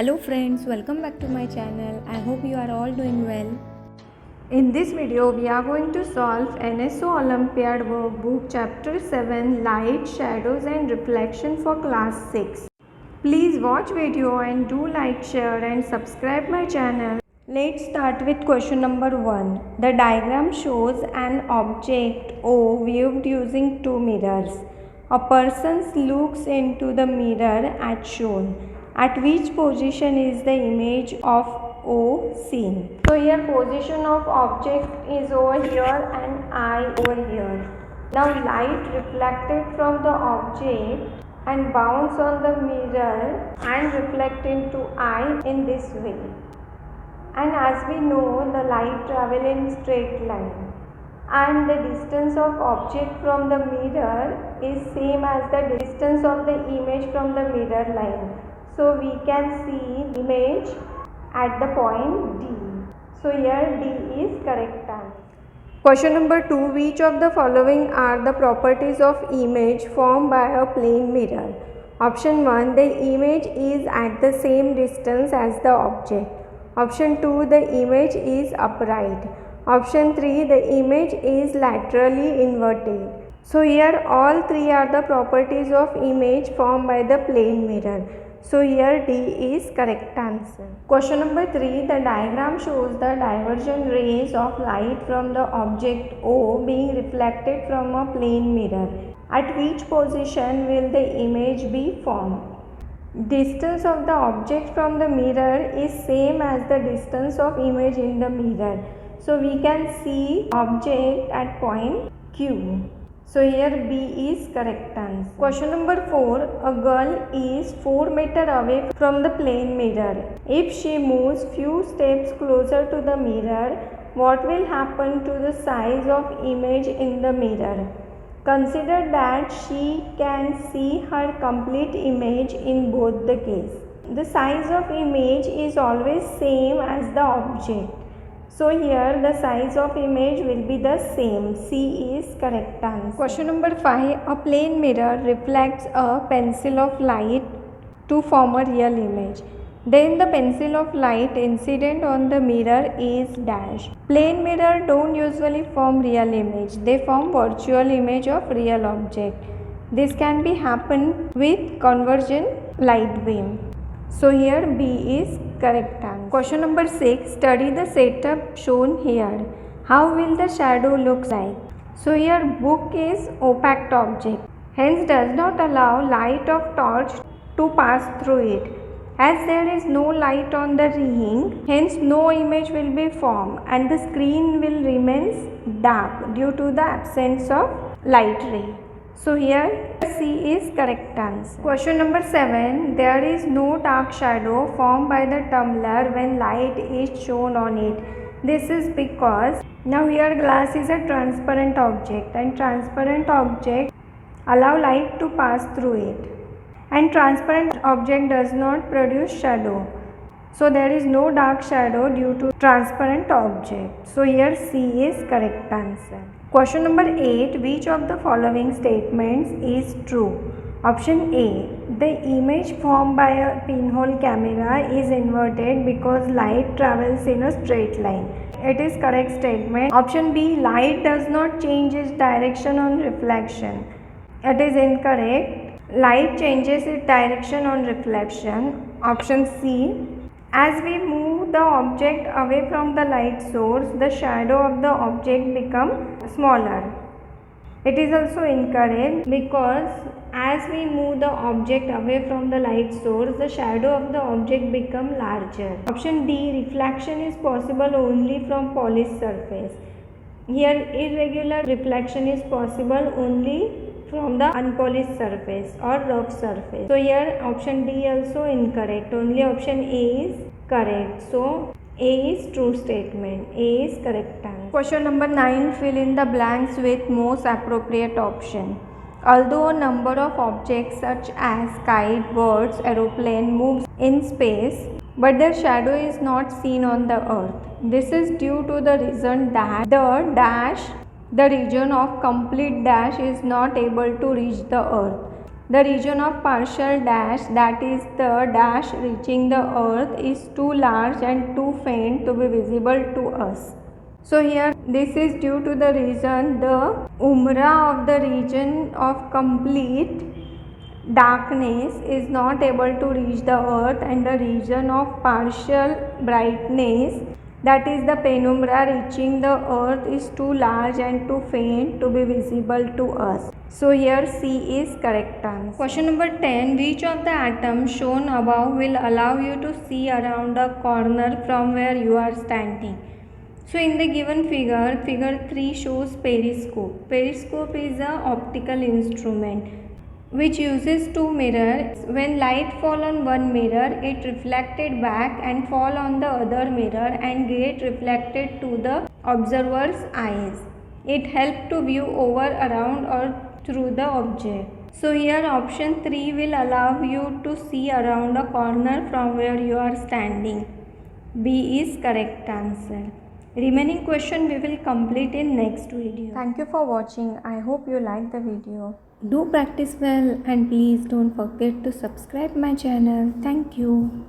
Hello friends, welcome back to my channel. I hope you are all doing well. In this video, we are going to solve NSO Olympiad Workbook Chapter 7 Light, Shadows and Reflection for Class 6. Please watch video and do like, share and subscribe my channel. Let's start with question number 1. The diagram shows an object O viewed using two mirrors. A person looks into the mirror as shown. At which position is the image of O seen? So here position of object is over here and I over here. Now light reflected from the object and bounce on the mirror and reflect into eye in this way. And as we know, the light travel in straight line and the distance of object from the mirror is same as the distance of the image from the mirror line. So we can see image at the point D. So here D is correct answer. Question number 2. Which of the following are the properties of image formed by a plane mirror? Option 1. The image is at the same distance as the object. Option 2. The image is upright. Option 3. The image is laterally inverted. So here all three are the properties of image formed by the plane mirror. So here D is correct answer. Question number 3. The diagram shows the divergent rays of light from the object O being reflected from a plane mirror. At which position will the image be formed? Distance of the object from the mirror is same as the distance of image in the mirror. So we can see object at point Q. So here B is correct answer. Question number 4. A girl is 4 meters away from the plane mirror. If she moves few steps closer to the mirror, what will happen to the size of image in the mirror? Consider that she can see her complete image in both the case. The size of image is always same as the object. So here the size of image will be the same. C is correct answer. Question number 5. A plane mirror reflects a pencil of light to form a real image. Then the pencil of light incident on the mirror is dash. Plane mirror don't usually form real image. They form virtual image of real object. This can be happen with convergent light beam. So here B is correct answer. Question number 6. Study the setup shown here. How will the shadow look like? So here book is opaque object. Hence does not allow light of torch to pass through it. As there is no light on the ring, hence no image will be formed and the screen will remain dark due to the absence of light ray. So here C is correct answer. Question number 7. There is no dark shadow formed by the tumbler when light is shown on it. This is because now here glass is a transparent object and transparent object allow light to pass through it. And transparent object does not produce shadow. So there is no dark shadow due to transparent object. So here C is correct answer. Question number 8. Which of the following statements is true? Option A. The image formed by a pinhole camera is inverted because light travels in a straight line. It is correct statement. Option B. Light does not change its direction on reflection. It is incorrect. Light changes its direction on reflection. Option C. As we move the object away from the light source, the shadow of the object becomes smaller. It is also incorrect because as we move the object away from the light source, the shadow of the object becomes larger. Option D. Reflection is possible only from polished surface. Here irregular reflection is possible only from the unpolished surface or rough surface. So here option D also incorrect. Only option A is correct. So A is true statement. A is correct answer. Question number 9. Fill in the blanks with most appropriate option. Although a number of objects such as kite, birds, aeroplane moves in space, but their shadow is not seen on the earth. This is due to the reason that the region of complete dash is not able to reach the earth. The region of partial dash, that is the dash reaching the earth, is too large and too faint to be visible to us. So here this is due to the reason the umbra of the region of complete darkness is not able to reach the earth, and the region of partial brightness, that is the penumbra reaching the earth, is too large and too faint to be visible to us. So here C is correct answer. Question number 10. Which of the atoms shown above will allow you to see around a corner from where you are standing? So in the given figure, figure 3 shows periscope. Periscope is an optical instrument which uses two mirrors. When light fall on one mirror, it reflected back and fall on the other mirror and get reflected to the observer's eyes. It helps to view over, around or through the object. So here option 3 will allow you to see around a corner from where you are standing. B is correct answer. Remaining question we will complete in next video. Thank you for watching. I hope you like the video. Do practice well and please don't forget to subscribe my channel. Thank you.